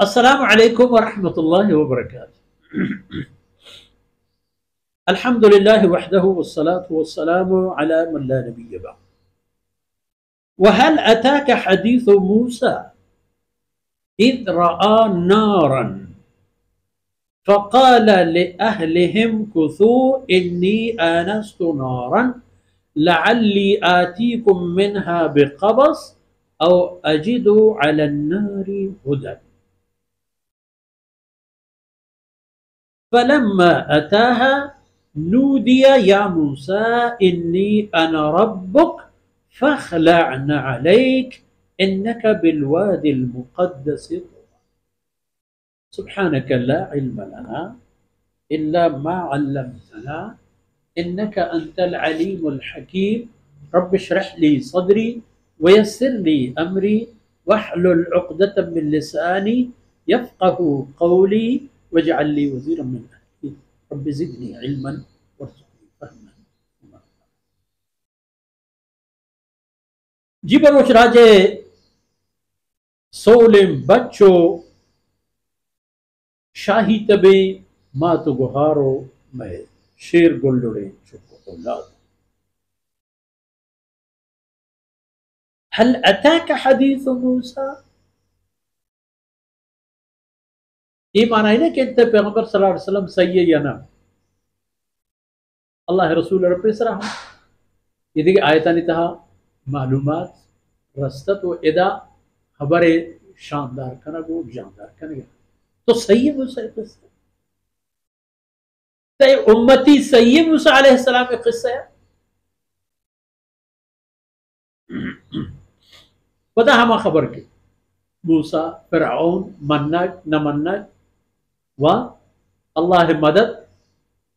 अस्सलामु अलैकुम वरहमतुल्लाहि वबरकातुहू। अल्हम्दुलिल्लाहि वहदहु वस्सलातु वस्सलामु अला मन ला नबिय्य बअद। वहल अताका हदीसु मूसा इज़ रआ नारन फ़क़ाल लिअहलिहिम कुथू इन्नी आनस्तु नारन लअल्ली आतीकुम मिन्हा बिक़बस औ अजिदु अलन नारि हुदन। फलम्मा अताहा नूदिया या मूसा इन्नी अना रब्बुक फख्लअन अलैक इन्नक बिलवादिल मुक़द्दस तुवा। सुब्हानक ला इल्म लना इल्ला मा अल्लमतना इन्नक अंतल अलीमुल हकीम। रब्बि इश्रह ली सदरी वयस्सिर ली अमरी वहलुल उक़दतम मिन लिसानी यफ़क़हू क़ौली वजअल ली वज़ीरम मिन अहली रब्बि ज़िदनी इल्मन वरज़ुक़नी फ़हमन। जी बलोच राजे सोलिम बच्चो शाही तबे मातु गुहारो मैं शेर गुल्लुड़े चुप औलाद। हल अताका हदीसु मूसा। ये माना है ना कि पैगंबर सल्लल्लाहु अलैहि वसल्लम सही है या ना। अल्लाह रसूल रब्बिसराह इदिगे आयतानि तहा मालूमात रस्तत व इदा खबरे शानदार कनगो जानदार कनगे तो सही मूसा किस्सा ते उम्मती सही मूसा अलैहि सलाम का किस्सा है। पता हम खबर के मूसा फिरऔन मन्नक न मन्नक व अल्लाह मदद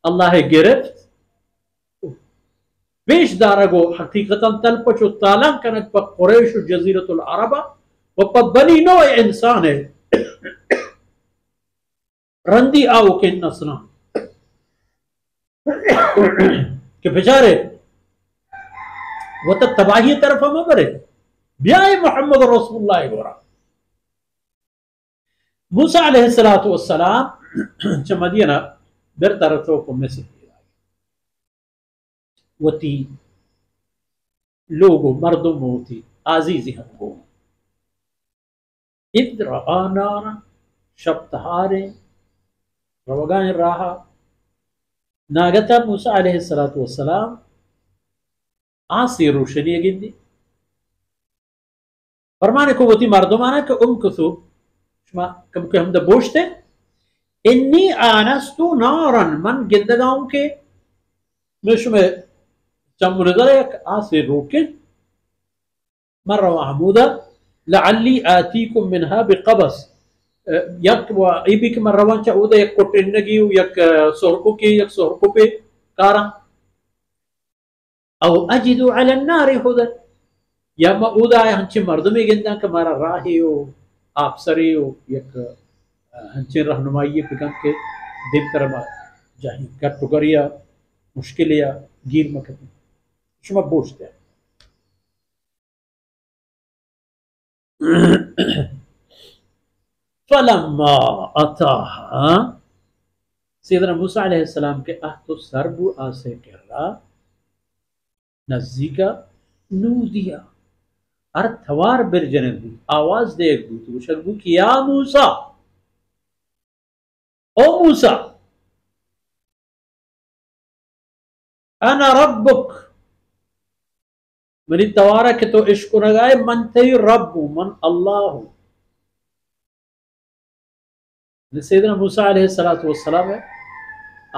अल्लाह गिरफ्त बेश दारगो हकीकतन तलपचो तालां कनक पर कुरैश जजीरतुल अरबा व पर बनी नो इंसान है रंदी आओ के नसना के बेचारे वो तो तबाही तरफ हम बरे ब्याह मोहम्मद रसूलुल्लाह गोरा मूसा अलैहिस्सलातु वस्सलाम च मदीना बर तरफो को मैसेज वती लोगो मर्दों होती आजीजी हमको इद्र आनारा शब्दहारे रवगान राहा नागता मूसा अलैहिस्सलातु वस्सलाम आसी रोशनी गिंदी फरमाने को वती मर्दोमाना के कुसु कम के हम बोझते इन्नी आनस्तु नारन मन गिंदगांव के में चमरक आसे रोके मर्रा महमूदा लअल्ली आतीकुम मिनहा बिक़बस यक व इबिक मर्रवन चाउदा यक कोटिनगी यक सोरको के यक सोरको पे कारा औ अजिदु अला नारि हुदन या मऊदा हंचे मर्दमे गिंदा के मारा राहियो आपसरियो यक हंचे रहनुमाई पिकन के दिन तरमा जाहि कटुकरिया मुश्किलिया गिर मकत शुमा बोझते फलम्मा अताहा सैयदना मूसा अलैहिस्सलाम के तो सरबु आसे कहरा नजदीका नूदिया अर्थवार बिरजन दी आवाज दे एक दूत शगबू कि या मूसा ओ मूसा अना रब्बुक मनी तवारा के तो इश्क नगाए मन तई रब्बु मन अल्लाह सैयदना मूसा अलैहिस्सलातु वस्सलाम है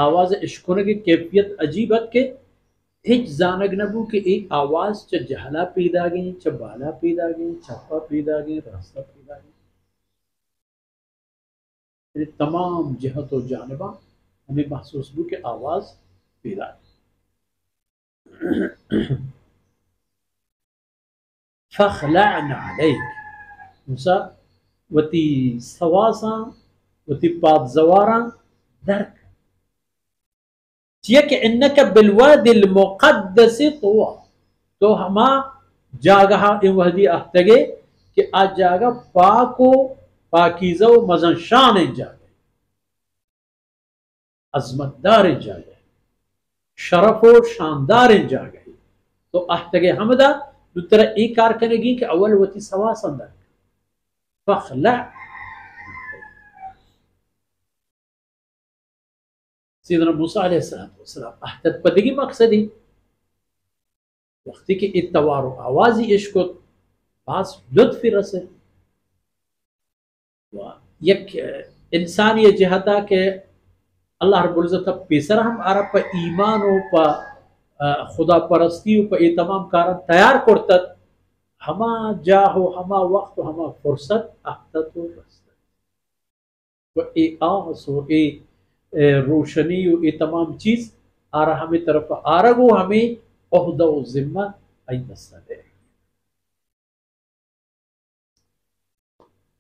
आवाज इश्क की कैफियत अजीबत के हिज जानक नबू के एक आवाज च जहला पैदा गई च बाला पैदा गई छप्पा पैदा गई रास्ता पैदा गई तमाम जहत और जानबा हमें महसूस बू के आवाज पैदा फख्लअन अलैक मूसा वती सवासा वती पाद जवारा दरक कि इन्नक बिलवादिल मुक़द्दस तुवा तो हमा जागहा इन वहदी अहतगे कि आ जागा पाको पाकीज़ा व मज़न शान इंजा गए, अजमतदार इंजा गए, शरफ व शानदार इंजा गए। तो अहतगे हमदा दूसरा एक कार करेगी कि अव्वल वती सवा संदर फखला सीदना मूसा अलैहिस्सलाम अहतद पदगी मकसदी वक्ती के इतवार आवाज़ी इश्क बास लुत्फ रसे यक इंसान ये जहता के अल्लाह रब्बुल इज्जत पेसर हम आरा पर ईमान हो पर खुदा परस्ती हो पर ये तमाम कारण तैयार करतत हमा जा हो हमा वक्त हो हमा फुर्सत अहतत हो रस्त व ए आस हो ए रोशनी हो ये तमाम चीज़ आरा हमें तरफ आरा वो हमें ओहदा व जिम्मा आई दस्ता दे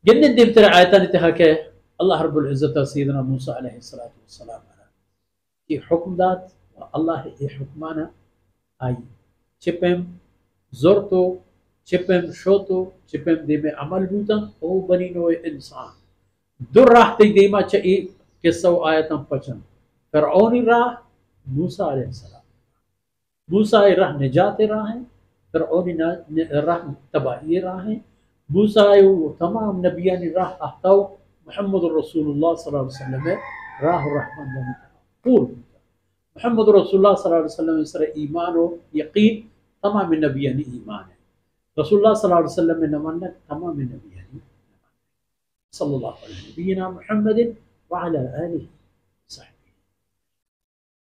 गिनने दिल तेरे आयतन इतहा के अल्लाह रब्बुल इज्जत सैयदना मूसा अलैहिस्सलाम की हुक्मदात अल्लाह ये हुक्माना आई चिपेम जोरतो चिपेम शोतो चिपेम दे में अमल बूतन ओ बनी नो इंसान दुर राह ते देमा चे किस्सा आयतन पचन फिरौनी राह मूसा अलैहिस्सलाम मूसा राह निजात राह है फिरौनी राह तबाही राह है मूसा तमाम नबिया ने राह अहताओ मोहम्मद रसूलुल्लाह सल्लल्लाहु अलैहि वसल्लम राह रहमान पूर्व मोहम्मद रसूलुल्लाह सल्लल्लाहु अलैहि वसल्लम सर ईमान व यकीन तमाम नबिया ने ईमान है रसूलुल्लाह सल्लल्लाहु अलैहि वसल्लम ने नमन तमाम नबिया ने सल्लल्लाहु अलैहि वसल्लम मुहम्मद व अला आलिहि